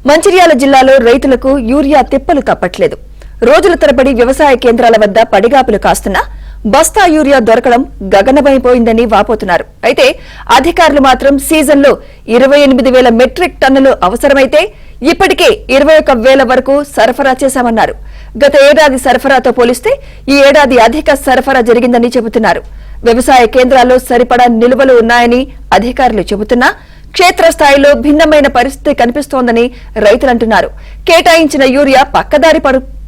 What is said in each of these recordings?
మంచిర్యాల జిల్లాలో రైతులకు యూరియా తిప్పలు తప్పట్లేదు. రోజుల తరబడి వ్యవసాయ కేంద్రాల వద్ద పడిగాపులు కాస్తున్నా బస్తా యూరియా దొరకడం గగనమైపోయిందని వాపోతున్నారు. అయితే అధికారులు మాత్రం సీజన్లో 28,000 మెట్రిక్ టన్నులు అవసరమైతే ఇప్పటికే 21,000 వరకు సరఫరా చేశామన్నారు. గత ఏడాది సరఫరాతో పోలిస్తే ఈ ఏడాది అధిక సరఫరా జరిగిందని చెబుతున్నారు. వ్యవసాయ కేంద్రాల్లో సరిపడా నిల్వలు ఉన్నాయని అధికారులు చెబుతున్నా క్షేత్రస్థాయిలో భిన్నమైన పరిస్థితి కనిపిస్తోందని రైతులంటున్నారు. కేటాయించిన యూరియా పక్కదారి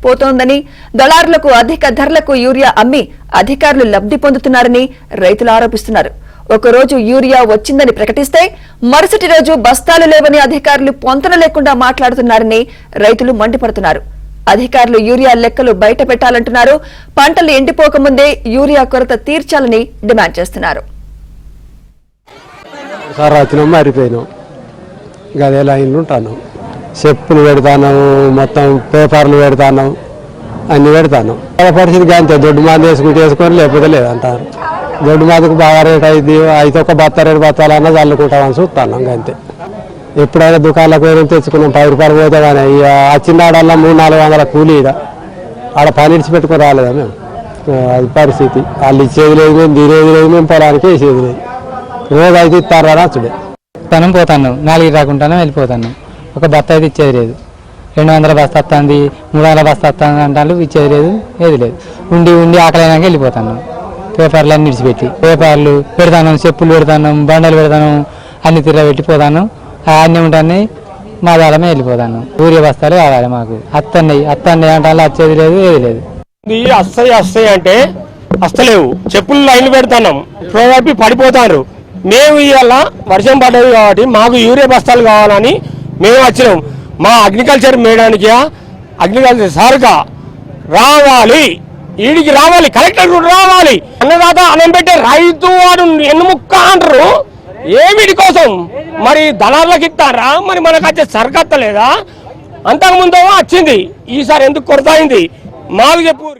పోతోందని, దళారులకు అధిక ధరలకు యూరియా అమ్మి అధికారులు లబ్ధి పొందుతున్నారని రైతులు ఆరోపిస్తున్నారు. ఒకరోజు యూరియా వచ్చిందని ప్రకటిస్తే మరుసటి రోజు బస్తాలు లేవని అధికారులు పొంతన లేకుండా మాట్లాడుతున్నారని రైతులు మండిపడుతున్నారు. అధికారులు యూరియా లెక్కలు బయట పెట్టాలంటున్నారు. పంటలు ఎండిపోకముందే యూరియా కొరత తీర్చాలని డిమాండ్ చేస్తున్నారు. చెప్పులు పెడతాను, మొత్తం పేపర్లు పెడతాను, అన్ని పెడతాను. పరిస్థితికి అంతే, దొడ్డు మంది వేసుకొని లేకపోతే లేదంటారు. దొడ్డు మందికి బాగా రేట్ అయింది, అయితే ఒక బత్త 2 బత్తాలన్నా చల్లుకుంటామని చూస్తాను. అంతే, ఎప్పుడైనా దుకాణాలకు పోయినా తెచ్చుకున్నాం. 10 రూపాయలు పోతే కానీ ఇక వచ్చినాడల్లా 300-400 కూలీ ఆడ పని ఇడిచి పెట్టుకుని రాలేదా మేము. అది పరిస్థితి. వాళ్ళు ఇచ్చేది లేదు, మేము తినేది లేదు, మేము పొలానికి వేసేది లేదు. రోజు అయితే ఇస్తారా నచ్చుడే. తనం పోతాను, 4 రాకుండానే వెళ్ళిపోతాను. ఒక బత్త అయితే ఇచ్చేది లేదు. 200 బస్తా వస్తుంది, 300 బస్తా వస్తుంది అంటారు, ఇచ్చేది లేదు, ఏది లేదు. ఉండి ఆకలైనాక వెళ్ళిపోతాను. పేపర్లు అన్ని ఇడిచిపెట్టి పేపర్లు పెడతాను, చెప్పులు పెడతాను, బండలు పెడతాను, అన్ని తిరగబెట్టి పోతాను. అన్నీ ఉంటాయి, మా దాలమే వెళ్ళిపోతాను. యూరియా బస్తాలు కావాలి మాకు. అత్తన్నయ్యి అంటే వచ్చేది లేదు, ఏది లేదు. వస్తాయి అంటే వస్తలేవు. చెప్పులు లైన్లు పెడతాం, ప్రోడక్ట్ పడిపోతారు. మేము ఇవాళ వర్షం పడ్డది కాబట్టి మాకు యూరియా బస్తాలు కావాలని మేము వచ్చినాం. మా అగ్రికల్చర్ మేడానికి అగ్రికల్చర్ సార్గా రావాలి, ఈడికి రావాలి, కలెక్టర్ కూడా రావాలి. అన్నదాత అన్నం పెట్టే రైతు వాడు ఎన్నుముక్క అంటారు. ఏమిటి కోసం మరి దళార్లకు ఇస్తారా? మరి మనకు వచ్చే సరికత్తలేదా? అంతకుముందు వచ్చింది, ఈసారి ఎందుకు కొరత అయింది మాకు చెప్పు.